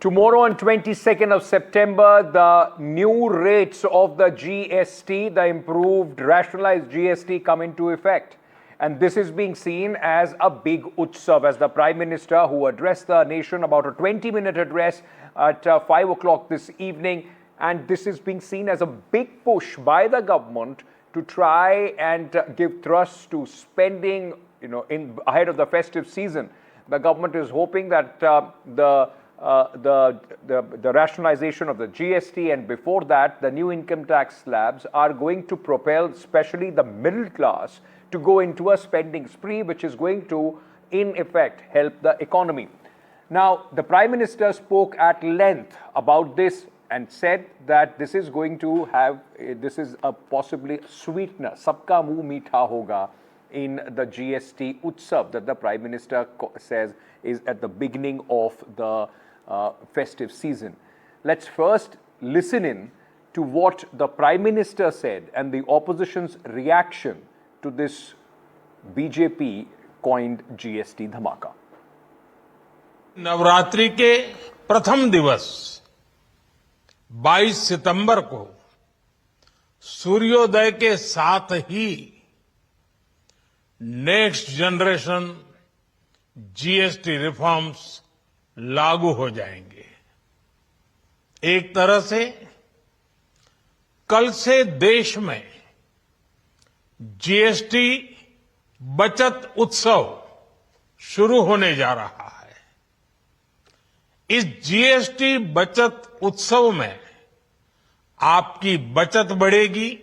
Tomorrow on 22nd of September, the new rates of the GST, the improved rationalized GST, come into effect. And this is being seen as a big utsav, as the Prime Minister, who addressed the nation about a 20-minute address at 5 o'clock this evening. And this is being seen as a big push by the government to try and give thrust to spending, ahead of the festive season. The government is hoping that the rationalization of the GST and before that the new income tax slabs are going to propel especially the middle class to go into a spending spree, which is going to in effect help the economy. Now, the Prime Minister spoke at length about this and said that this is going to have, this is a possibly sweetener, sabka muh meetha hoga, in the GST utsav that the Prime Minister says is at the beginning of the festive season. Let's first listen in to what the Prime Minister said and the opposition's reaction to this BJP coined GST dhamaka. Navratri के प्रथम दिवस 22 सितंबर को सूर्योदय के साथ ही next generation GST reforms लागू हो जाएंगे। एक तरह से कल से देश में जीएसटी बचत उत्सव शुरू होने जा रहा है। इस जीएसटी बचत उत्सव में आपकी बचत बढ़ेगी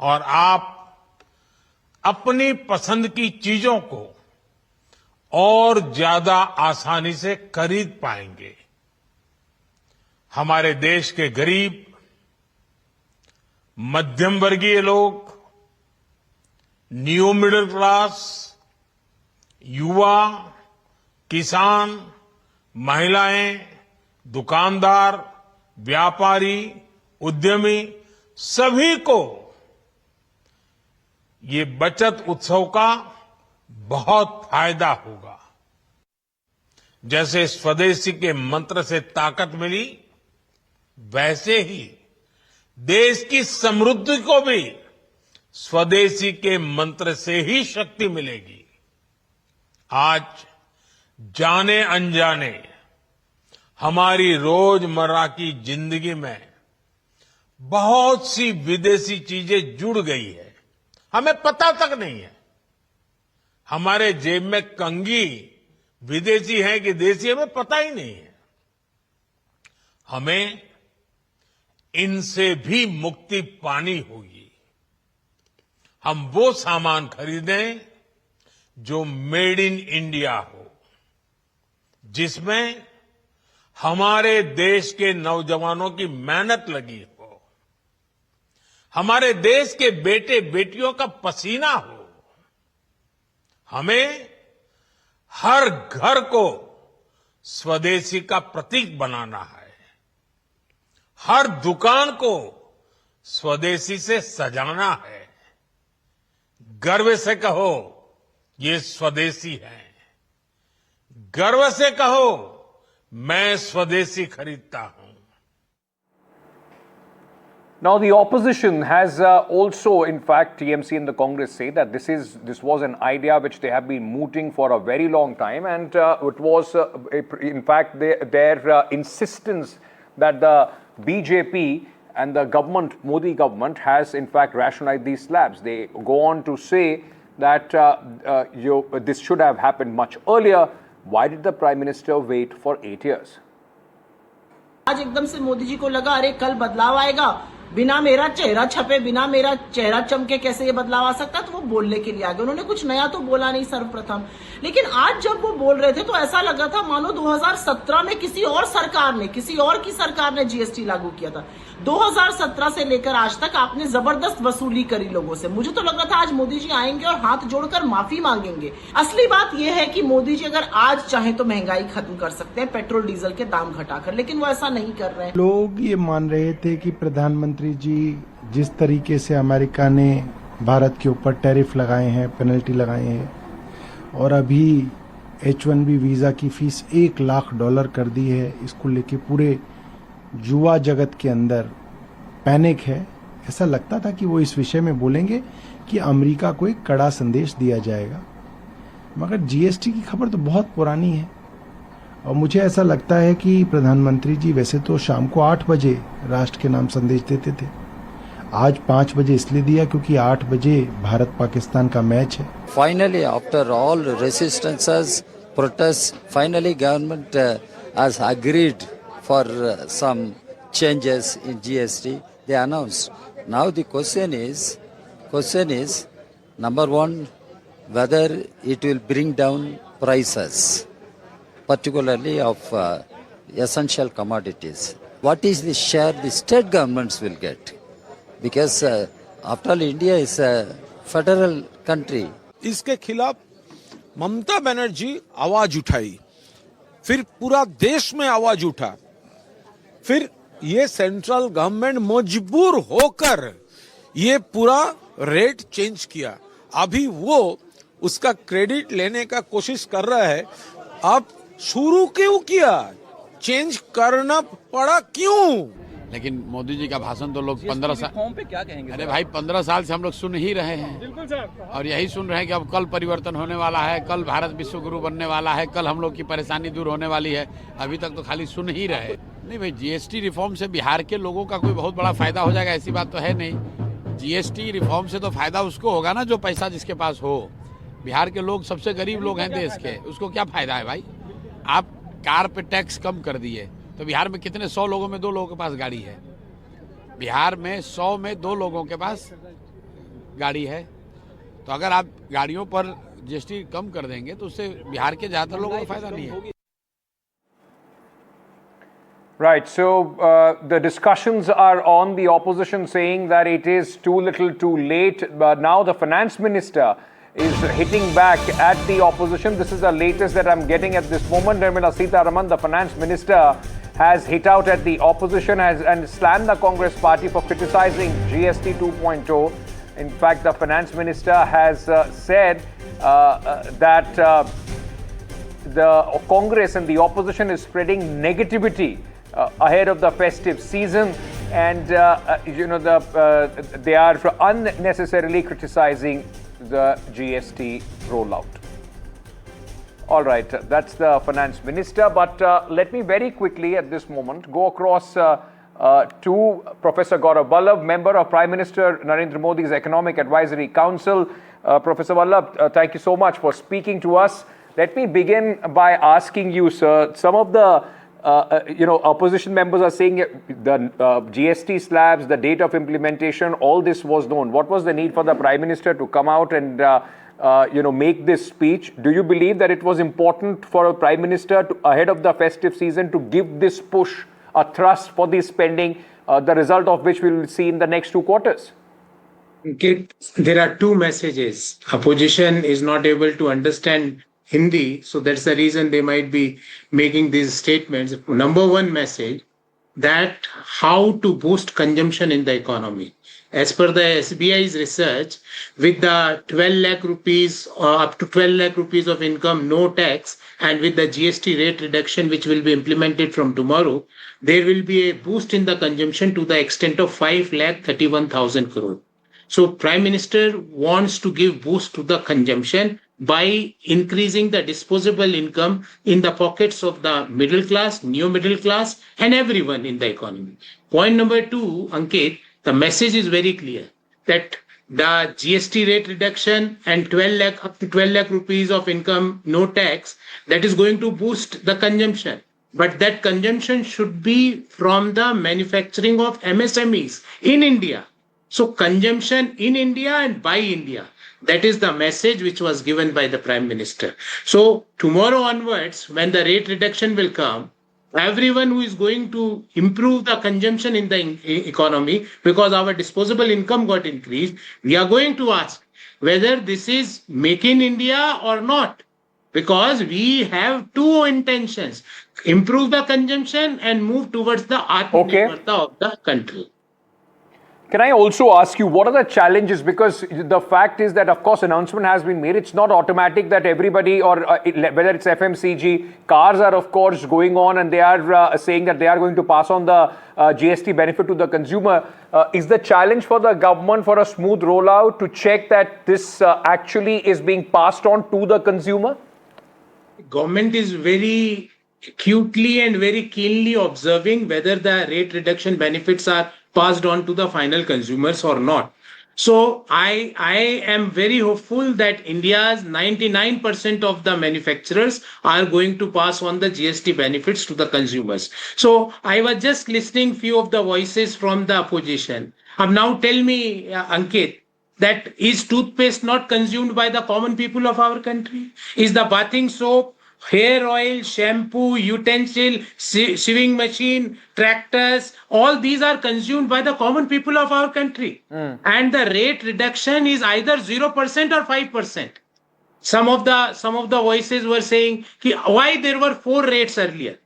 और आप अपनी पसंद की चीजों को और ज्यादा आसानी से खरीद पाएंगे। हमारे देश के गरीब, मध्यम वर्गीय लोग, न्यू मिडिल क्लास, युवा, किसान, महिलाएं, दुकानदार, व्यापारी, उद्यमी, सभी को ये बचत उत्सव का बहुत फायदा होगा। जैसे स्वदेशी के मंत्र से ताकत मिली, वैसे ही देश की समृद्धि को भी स्वदेशी के मंत्र से ही शक्ति मिलेगी। आज जाने अनजाने हमारी रोजमर्रा की जिंदगी में बहुत सी विदेशी चीजें जुड़ गई है, हमें पता तक नहीं है। हमारे जेब में कंघी विदेशी है कि देसी, हमें पता ही नहीं है। हमें इनसे भी मुक्ति पानी होगी। हम वो सामान खरीदें जो मेड इन इंडिया हो, जिसमें हमारे देश के नौजवानों की मेहनत लगी हो, हमारे देश के बेटे बेटियों का पसीना हो। हमें हर घर को स्वदेशी का प्रतीक बनाना है, हर दुकान को स्वदेशी से सजाना है। गर्व से कहो ये स्वदेशी है, गर्व से कहो मैं स्वदेशी खरीदता हूं। Now, the opposition has also, in fact, TMC and the Congress say that this was an idea which they have been mooting for a very long time, and it was, in fact, their insistence that the BJP and the government, Modi government, has in fact rationalized these slabs. They go on to say that this should have happened much earlier. Why did the Prime Minister wait for 8 years? आज एकदम से मोदी जी को लगा अरे कल बदलाव आएगा, बिना मेरा चेहरा छपे, बिना मेरा चेहरा चमके कैसे ये बदलाव आ सकता है, तो वो बोलने के लिए आ गए। उन्होंने कुछ नया तो बोला नहीं सर्वप्रथम, लेकिन आज जब वो बोल रहे थे तो ऐसा लगा था मानो 2017 में किसी और की सरकार ने जीएसटी लागू किया था। 2017 से लेकर आज तक आपने जबरदस्त वसूली करी लोगों से। मुझे तो लग रहा था आज मोदी जी आएंगे और हाथ जोड़कर माफी मांगेंगे। असली बात यह है कि मोदी जी अगर आज चाहे तो महंगाई खत्म कर सकते हैं पेट्रोल डीजल के दाम घटाकर, लेकिन वो ऐसा नहीं कर रहे हैं। लोग ये मान रहे थे कि प्रधानमंत्री जी जिस तरीके से अमेरिका ने भारत के ऊपर टैरिफ लगाए हैं, पेनल्टी लगाए हैं, और अभी H1B वीजा की फीस $1,00,000 कर दी है, इसको लेके पूरे युवा जगत के अंदर पैनिक है। ऐसा लगता था कि वो इस विषय में बोलेंगे कि अमेरिका को एक कड़ा संदेश दिया जाएगा, मगर जीएसटी की खबर तो बहुत पुरानी है। और मुझे ऐसा लगता है कि प्रधानमंत्री जी वैसे तो शाम को 8 बजे राष्ट्र के नाम संदेश देते थे, आज 5 बजे इसलिए दिया क्योंकि 8 बजे भारत पाकिस्तान का मैच है। Finally, after all resistances, protests, finally government has agreed for some changes in GST. They announced. Now the question is, number one, whether it will bring down prices, particularly of essential commodities. What is the share the state governments will get? Because after all, India is a federal country. इसके खिलाफ ममता बनर्जी आवाज उठाई, फिर पूरा देश में आवाज उठा, फिर ये सेंट्रल गवर्नमेंट मजबूर होकर ये पूरा रेट चेंज किया। अभी वो उसका क्रेडिट लेने का कोशिश कर रहा है। अब शुरू क्यों किया, चेंज करना पड़ा क्यों? लेकिन मोदी जी का भाषण तो लोग 15 साल फॉर्म पे क्या कहेंगे? अरे भाई 15 साल से हम लोग सुन ही रहे हैं। बिल्कुल सर। और यही सुन रहे हैं कि अब कल परिवर्तन होने वाला है, कल भारत विश्व गुरु बनने वाला है, कल हम लोग की परेशानी दूर होने वाली है। अभी तक तो खाली सुन ही रहे। नहीं भाई, जीएसटी रिफॉर्म से बिहार के लोगों का कोई बहुत बड़ा फायदा हो जाएगा ऐसी बात तो है नहीं। जीएसटी रिफॉर्म से तो फायदा उसको होगा ना जो पैसा जिसके पास हो। बिहार के लोग सबसे गरीब लोग हैं देश के, उसको क्या फायदा है भाई? आप कार पे टैक्स कम कर दिए तो बिहार में कितने 100 लोगों में 2 लोगों के पास गाड़ी है। बिहार में 100 में 2 लोगों के पास गाड़ी है। तो अगर आप गाड़ियों पर जीएसटी कम कर देंगे तो उससे बिहार के ज्यादातर लोगों को फायदा नहीं है। Right, so the discussions are on, the opposition saying that it is too little too late, but now the finance minister is hitting back at the opposition. This is the latest that I'm getting at this moment. Nirmala Sitharaman, the finance minister, has hit out at the opposition and slammed the Congress party for criticizing GST 2.0. In fact, the finance minister has said that the Congress and the opposition is spreading negativity ahead of the festive season, and they are unnecessarily criticizing the GST rollout. All right, that's the finance minister. But let me very quickly at this moment go across to Professor Gaurav Vallabh, member of Prime Minister Narendra Modi's Economic Advisory Council. Professor Vallabh, thank you so much for speaking to us. Let me begin by asking you, sir, some of the opposition members are saying the GST slabs, the date of implementation, all this was known. What was the need for the Prime Minister to come out and make this speech? Do you believe that it was important for a Prime Minister to, ahead of the festive season, to give this push, a thrust for the spending, the result of which we will see in the next 2 quarters? There are 2 messages. Opposition is not able to understand Hindi, so that's the reason they might be making these statements. Number 1 message, that how to boost consumption in the economy. As per the SBI's research, with the 12 lakh rupees or up to 12 lakh rupees of income, no tax, and with the GST rate reduction which will be implemented from tomorrow, there will be a boost in the consumption to the extent of 5,31,000 crore. So Prime Minister wants to give boost to the consumption by increasing the disposable income in the pockets of the middle class, new middle class, and everyone in the economy. Point number 2, Ankit, the message is very clear that the GST rate reduction and 12 lakh up to 12 lakh rupees of income, no tax, that is going to boost the consumption. But that consumption should be from the manufacturing of MSMEs in India. So consumption in India and by India. That is the message which was given by the Prime Minister. So tomorrow onwards, when the rate reduction will come, everyone who is going to improve the consumption in the economy, because our disposable income got increased, we are going to ask whether this is make in India or not. Because we have 2 intentions, improve the consumption and move towards the Atmanirbharta of the country. Can I also ask you, what are the challenges? Because the fact is that, of course, announcement has been made. It's not automatic that everybody, or whether it's FMCG, cars are, of course, going on and they are saying that they are going to pass on the GST benefit to the consumer. Is the challenge for the government for a smooth rollout to check that this actually is being passed on to the consumer? Government is very acutely and very keenly observing whether the rate reduction benefits are passed on to the final consumers or not. So I am very hopeful that India's 99% of the manufacturers are going to pass on the GST benefits to the consumers. So I was just listening few of the voices from the opposition. Now tell me, Ankit, that is toothpaste not consumed by the common people of our country? Is the bathing soap, hair oil, shampoo, utensil, sewing machine, tractors, all these are consumed by the common people of our country. And the rate reduction is either 0% or 5%. Some of the voices were saying why there were 4 rates earlier.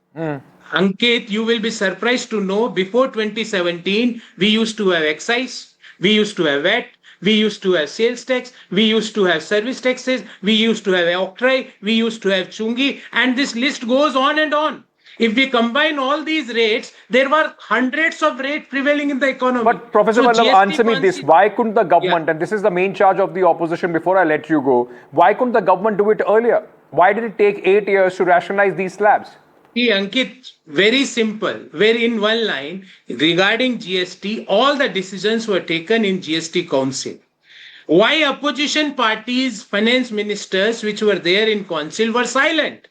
Ankit, you will be surprised to know before 2017 we used to have excise, we used to have VAT, we used to have sales tax, we used to have service taxes, we used to have octroi, we used to have chungi, and this list goes on and on. If we combine all these rates, there were hundreds of rates prevailing in the economy. But Professor Vallabh, answer me this. Why couldn't the government, and this is the main charge of the opposition before I let you go, why couldn't the government do it earlier? Why did it take 8 years to rationalize these slabs? See, Ankit, very simple, very in one line, regarding GST, all the decisions were taken in GST Council. Why opposition parties, finance ministers, which were there in council, were silent?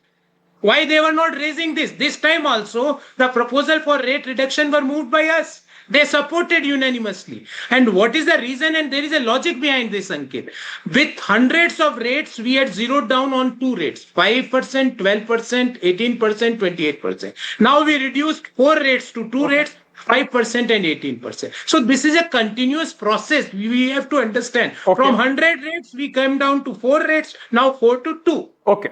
Why they were not raising this? This time also, the proposal for rate reduction were moved by us. They supported unanimously. And what is the reason? And there is a logic behind this, Ankit. With hundreds of rates, we had zeroed down on 2 rates, 5%, 12%, 18%, 28%. Now we reduced 4 rates to 2 rates, 5% and 18%. So this is a continuous process. We have to understand. Okay. From 100 rates, we came down to 4 rates, now 4 to 2. Okay.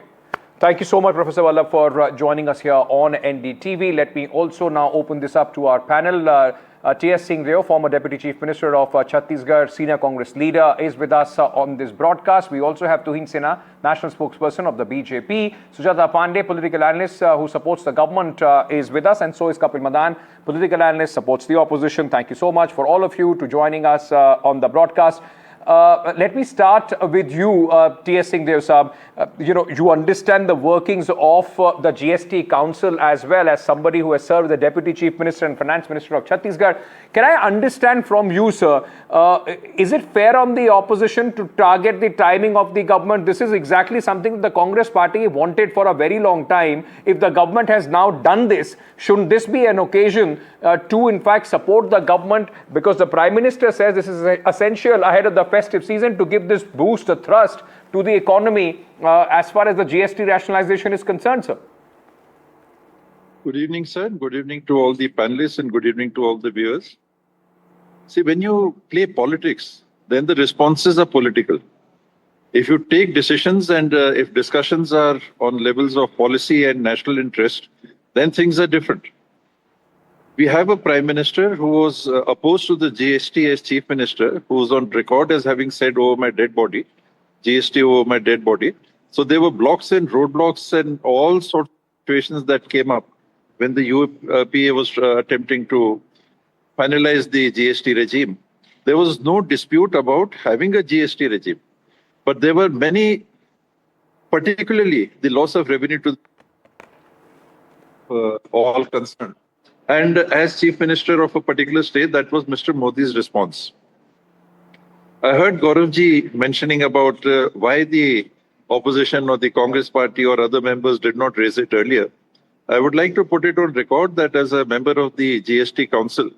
Thank you so much, Professor Vallabh, for joining us here on NDTV. Let me also now open this up to our panel. T.S. Singhdeo, former Deputy Chief Minister of Chhattisgarh, Senior Congress leader, is with us on this broadcast. We also have Tuhin Sinha, National Spokesperson of the BJP. Sujata Pandey, political analyst who supports the government, is with us. And so is Kapil Madan, political analyst, supports the opposition. Thank you so much for all of you to joining us on the broadcast. Let me start with you, T.S. Singhdeo Sahab. You understand the workings of the GST Council as well as somebody who has served the Deputy Chief Minister and Finance Minister of Chhattisgarh. Can I understand from you, sir, is it fair on the opposition to target the timing of the government? This is exactly something the Congress party wanted for a very long time. If the government has now done this, shouldn't this be an occasion to, in fact, support the government? Because the Prime Minister says this is essential ahead of the festive season to give this boost, a thrust to the economy as far as the GST rationalization is concerned, sir. Good evening, sir. Good evening to all the panelists and good evening to all the viewers. See, when you play politics, then the responses are political. If you take decisions and if discussions are on levels of policy and national interest, then things are different. We have a Prime Minister who was opposed to the GST as Chief Minister, who was on record as having said, "over my dead body," GST over my dead body. So there were blocks and roadblocks and all sorts of situations that came up when the UPA was attempting to finalize the GST regime. There was no dispute about having a GST regime. But there were many, particularly the loss of revenue to all concerned. And as Chief Minister of a particular state, that was Mr. Modi's response. I heard Gauravji mentioning about why the opposition or the Congress party or other members did not raise it earlier. I would like to put it on record that as a member of the GST Council,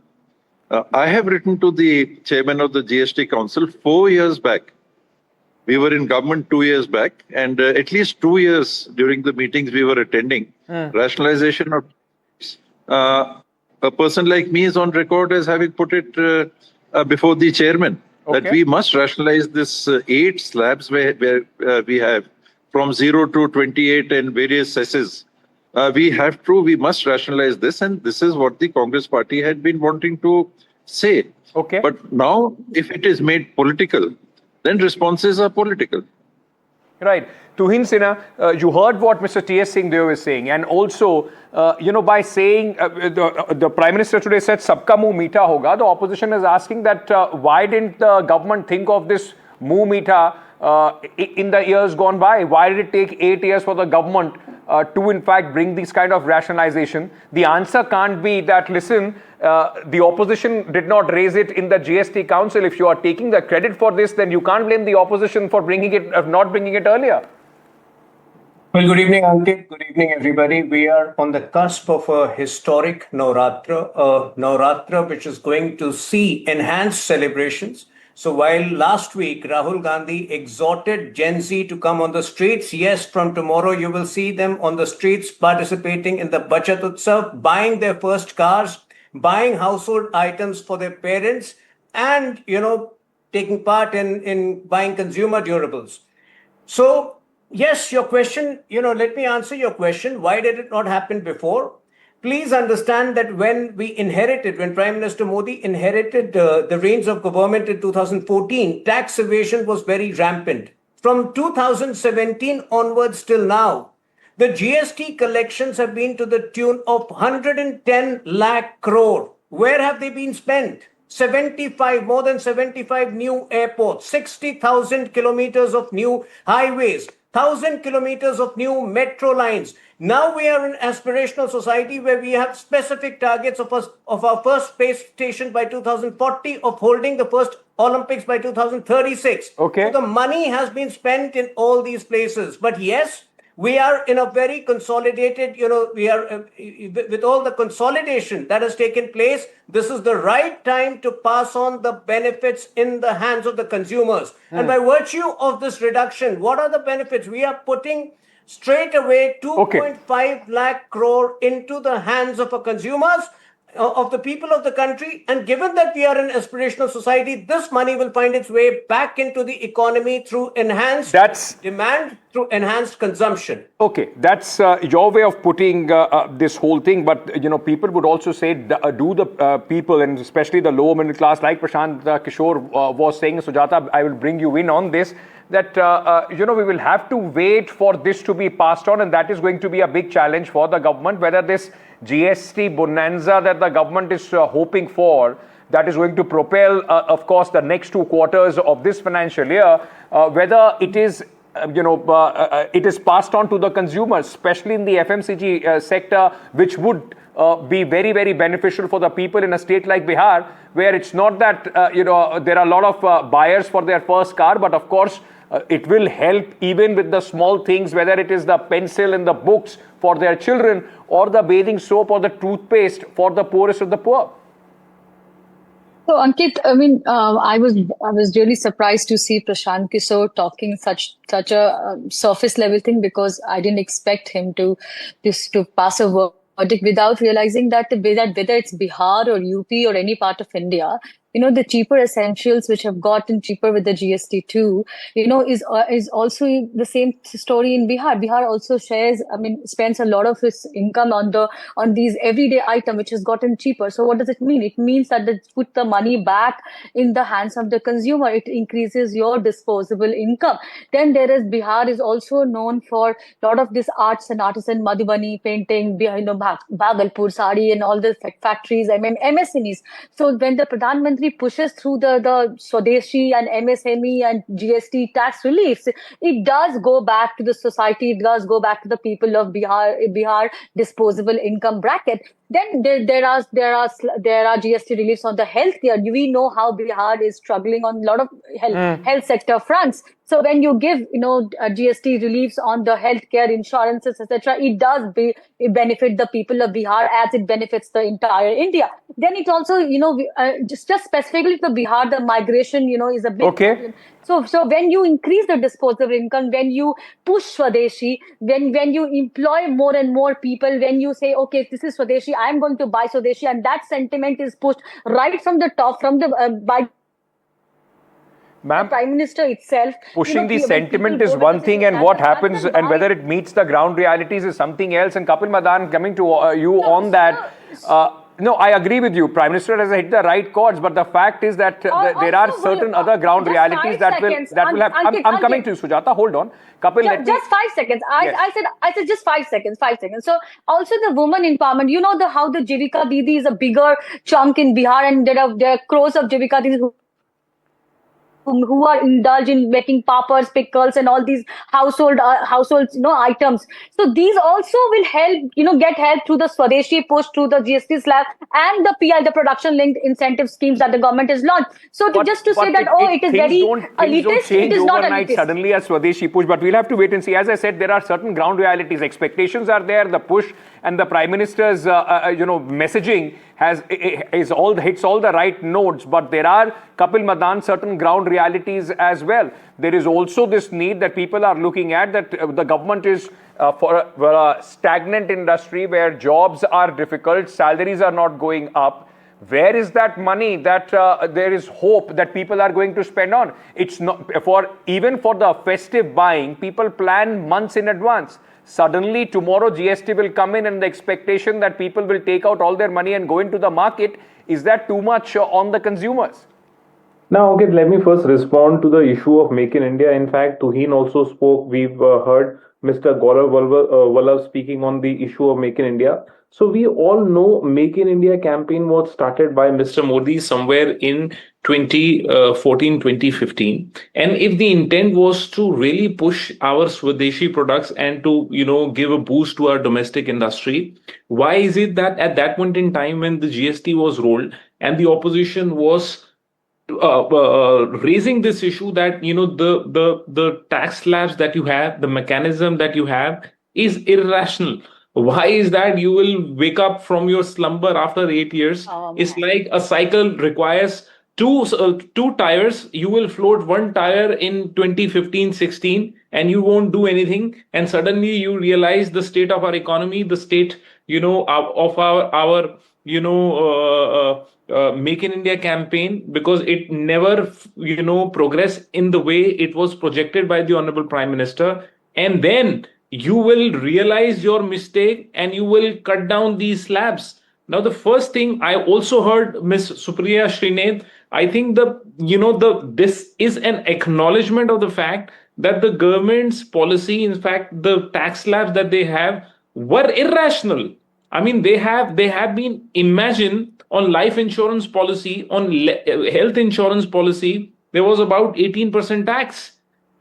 I have written to the chairman of the GST Council 4 years back. We were in government 2 years back, and at least 2 years during the meetings we were attending, rationalization of a person like me is on record as having put it before the chairman, that we must rationalize this 8 slabs where we have from 0 to 28 and various cesses. We must rationalize this, and this is what the Congress party had been wanting to say. Okay. But now, if it is made political, then responses are political. Right. Tuhin Sinha, you heard what Mr. T.S. Singh Deo is saying, and also, by saying the Prime Minister today said "Sabka muh meetha hoga," the opposition is asking that why didn't the government think of this muh meetha in the years gone by? Why did it take 8 years for the government to in fact bring this kind of rationalization? The answer can't be that, listen, the opposition did not raise it in the GST Council. If you are taking the credit for this, then you can't blame the opposition for not bringing it earlier. Well, good evening, Ankit. Good evening, everybody. We are on the cusp of a historic Navratra which is going to see enhanced celebrations. So while last week Rahul Gandhi exhorted Gen Z to come on the streets, yes, from tomorrow you will see them on the streets participating in the Bachat Utsav, buying their first cars, buying household items for their parents, and, taking part in buying consumer durables. So, yes, your question, let me answer your question. Why did it not happen before? Please understand that when Prime Minister Modi inherited the reins of government in 2014, tax evasion was very rampant. From 2017 onwards till now, the GST collections have been to the tune of 110 lakh crore. Where have they been spent? More than 75 new airports, 60,000 kilometers of new highways, 1,000 kilometers of new metro lines. Now we are an aspirational society where we have specific targets of our first space station by 2040, of holding the first Olympics by 2036. Okay. So the money has been spent in all these places. But yes, we are in a very consolidated, we are with all the consolidation that has taken place. This is the right time to pass on the benefits in the hands of the consumers. And by virtue of this reduction, what are the benefits? We are putting straight away 2.5 lakh crore into the hands of our consumers, of the people of the country. And given that we are an aspirational society, this money will find its way back into the economy through enhanced demand, through enhanced consumption. Okay, that's your way of putting this whole thing. But, people would also say, do the people, and especially the lower middle class, like Prashant Kishore was saying, Sujata, I will bring you in on this, that, we will have to wait for this to be passed on, and that is going to be a big challenge for the government, whether this GST bonanza that the government is hoping for, that is going to propel, of course, the next 2 quarters of this financial year, whether it is it is passed on to the consumers, especially in the FMCG sector, which would be very, very beneficial for the people in a state like Bihar, where it's not that, there are a lot of buyers for their first car, but of course, it will help even with the small things, whether it is the pencil and the books for their children, or the bathing soap or the toothpaste for the poorest of the poor. So Ankit, I was really surprised to see Prashant Kishore talking such a surface level thing, because I didn't expect him to pass a verdict without realizing that whether it's Bihar or UP or any part of India, the cheaper essentials which have gotten cheaper with the GST too, is also the same story in Bihar. Bihar also spends a lot of its income on these everyday item which has gotten cheaper. So what does it mean? It means that they put the money back in the hands of the consumer. It increases your disposable income. Then Bihar is also known for a lot of this arts and artisan, Madhubani painting, Bhagalpur sari and all the factories, MSMEs. So when the Pradhan Mantri pushes through the Swadeshi and MSME and GST tax reliefs, it does go back to the society, it does go back to the people of Bihar disposable income bracket. Then there are GST reliefs on the healthcare. We know how Bihar is struggling on a lot of health sector fronts. So when you give GST reliefs on the healthcare, insurances, etc., it does benefit the people of Bihar as it benefits the entire India. Then it also just specifically for Bihar, the migration is a big problem. So when you increase the disposable income, when you push Swadeshi, when you employ more and more people, when you say, okay, this is Swadeshi, I'm going to buy Swadeshi, and that sentiment is pushed right from the top, by the Prime Minister itself. Pushing the sentiment is one thing, and what happens and whether it meets the ground realities is something else. And Kapil Madan, coming to you on that, No, I agree with you. Prime Minister has hit the right chords, but the fact is that there are certain other ground realities that will have. I'm coming to you, Sujata. Hold on, Kapil. Just 5 seconds. I said just 5 seconds. 5 seconds. So also the woman empowerment. You know how the Jivika Didi is a bigger chunk in Bihar, and there are crores of Jivika Didis who are indulged in making papas, pickles, and all these household items. So these also will help, get help through the Swadeshi push, through the GST slab, and the PI, the production linked incentive schemes that the government has launched. So it is very elitist, it is not elitist. Suddenly a Swadeshi push, but we'll have to wait and see. As I said, there are certain ground realities. Expectations are there. The push and the Prime Minister's messaging hits all the right notes, but there are, Kapil Madan, certain ground realities as well. There is also this need that people are looking at, that the government is for a stagnant industry where jobs are difficult, salaries are not going up. Where is that money that there is hope that people are going to spend on? It's not even for the festive buying, people plan months in advance. Suddenly tomorrow GST will come in, and the expectation that people will take out all their money and go into the market, is that too much on the consumers? Now, okay, let me first respond to the issue of Make in India. In fact, Tuhin also spoke. We've heard Mr. Gaurav Vallabh speaking on the issue of Make in India. So we all know Make in India campaign was started by Mr. Modi somewhere in 2014, 2015. And if the intent was to really push our Swadeshi products and to, give a boost to our domestic industry, why is it that at that point in time when the GST was rolled and the opposition was raising this issue that, the tax slabs that you have, the mechanism that you have is irrational? Why is that you will wake up from your slumber after 8 years? It's like a cycle requires two tires. You will float one tire in 2015-16 and you won't do anything. And suddenly you realize the state of our economy, the state, of our Make in India campaign, because it never, progressed in the way it was projected by the Honorable Prime Minister. And then you will realize your mistake and you will cut down these slabs. Now, the first thing I also heard Ms. Supriya Srinath, I think this is an acknowledgement of the fact that the government's policy, in fact, the tax slabs that they have were irrational. I mean, they have been, imagine, on life insurance policy, on health insurance policy, there was about 18% tax.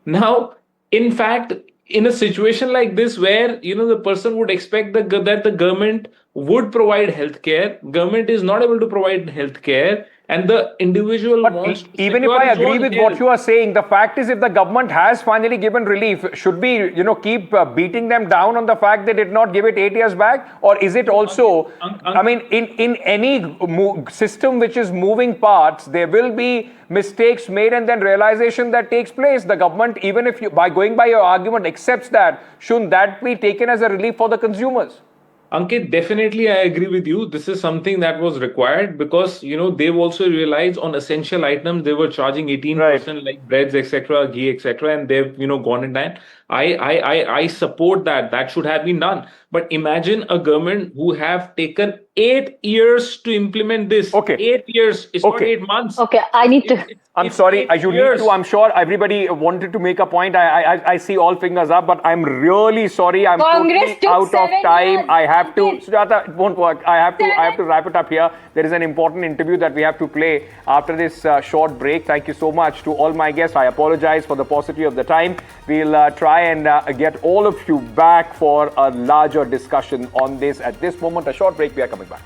Now, in fact, in a situation like this where, the person would expect that the government would provide healthcare, government is not able to provide healthcare, and the individual wants... Even if I agree with what you are saying, the fact is, if the government has finally given relief, should we, keep beating them down on the fact they did not give it 8 years back? Or is it also, in any system which is moving parts, there will be mistakes made and then realization that takes place. The government, even if by going by your argument, accepts that, shouldn't that be taken as a relief for the consumers? Ankit, definitely I agree with you. This is something that was required because, they've also realized on essential items, they were charging 18%, like breads, etc., ghee, etc., and they've, gone in that. I support that. That should have been done. But imagine a government who have taken 8 years to implement this. Okay. 8 years. It's not 8 months. Okay, I need to... I'm sorry, you need to. I'm sure everybody wanted to make a point. I see all fingers up, but I'm really sorry. I'm totally out of time. I have to, Sujata, it won't work. I have to wrap it up here. There is an important interview that we have to play after this short break. Thank you so much to all my guests. I apologize for the paucity of the time. We'll try and get all of you back for a larger discussion on this. At this moment, a short break. We are coming back.